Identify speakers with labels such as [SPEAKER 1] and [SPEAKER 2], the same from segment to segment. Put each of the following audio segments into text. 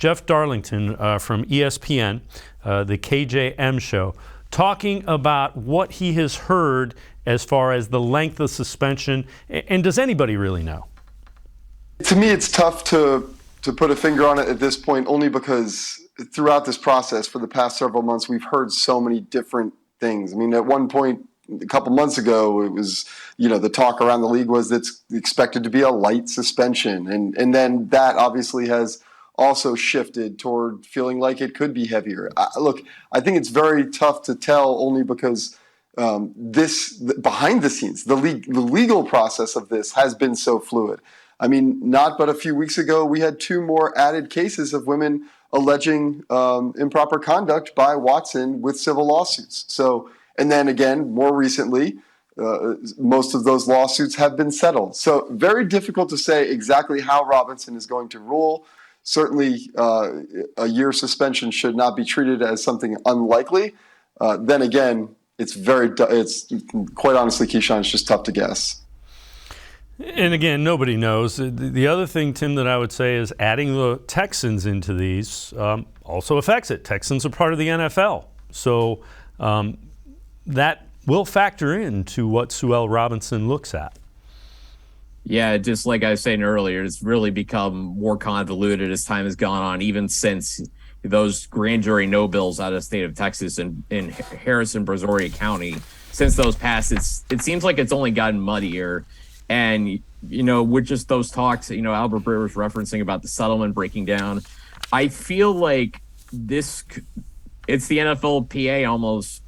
[SPEAKER 1] Jeff Darlington from ESPN, the KJM show, talking about what he has heard as far as the length of suspension. And does anybody really know?
[SPEAKER 2] To me, it's tough to put a finger on it at this point, only because throughout this process for the past several months, we've heard so many different things. I mean, at one point, a couple months ago, it was, the talk around the league was it's expected to be a light suspension. And then that obviously has also shifted toward feeling like it could be heavier. Look, I think it's very tough to tell, only because behind the scenes, the legal process of this has been so fluid. I mean, not but a few weeks ago, we had 2 more added cases of women alleging improper conduct by Watson with civil lawsuits. So, and then again, more recently, most of those lawsuits have been settled. So very difficult to say exactly how Robinson is going to rule. Certainly, a year suspension should not be treated as something unlikely. Then again, it's quite honestly, Keyshawn, it's just tough to guess.
[SPEAKER 1] And again, nobody knows. The other thing, Tim, that I would say is adding the Texans into these also affects it. Texans are part of the NFL. So that will factor into what Sue L. Robinson looks at.
[SPEAKER 3] Yeah, just like I was saying earlier, it's really become more convoluted as time has gone on, even since those grand jury no bills out of the state of Texas and in Harrison, Brazoria County. Since those passed, it seems like it's only gotten muddier. And, with just those talks, Albert Breer was referencing about the settlement breaking down. I feel like it's the NFLPA almost,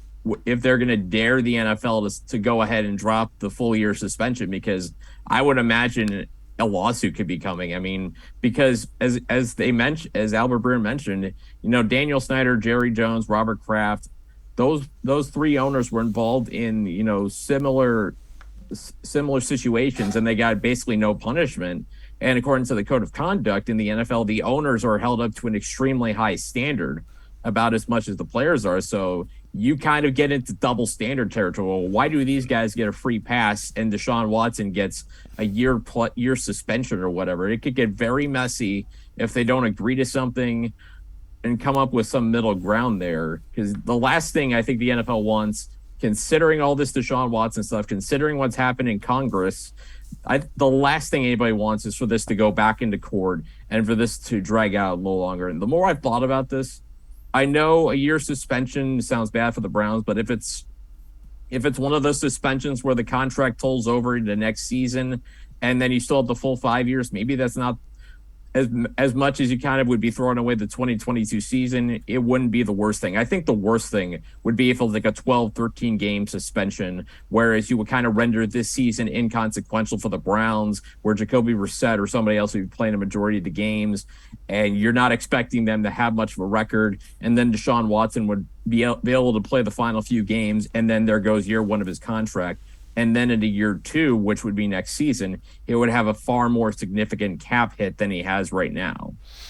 [SPEAKER 3] if they're going to dare the NFL to go ahead and drop the full year suspension, because I would imagine a lawsuit could be coming. I mean, because as Albert Breer mentioned, Daniel Snyder, Jerry Jones, Robert Kraft, those 3 owners were involved in, similar situations, and they got basically no punishment. And according to the code of conduct in the NFL, the owners are held up to an extremely high standard, about as much as the players are. So you kind of get into double standard territory. Well, why do these guys get a free pass and Deshaun Watson gets a year suspension or whatever? It could get very messy if they don't agree to something and come up with some middle ground there. Because the last thing I think the NFL wants, considering all this Deshaun Watson stuff, considering what's happened in Congress, the last thing anybody wants is for this to go back into court and for this to drag out no longer. And the more I've thought about this, I know a year suspension sounds bad for the Browns, but if it's one of those suspensions where the contract tolls over into next season and then you still have the full 5 years, maybe that's not as much as you kind of would be throwing away the 2022 season. It wouldn't be the worst thing. I think the worst thing would be if it was like a 12, 13 game suspension, whereas you would kind of render this season inconsequential for the Browns, where Jacoby Brissett or somebody else would be playing a majority of the games, and you're not expecting them to have much of a record. And then Deshaun Watson would be able to play the final few games, and then there goes year 1 of his contract. And then into year 2, which would be next season, it would have a far more significant cap hit than he has right now.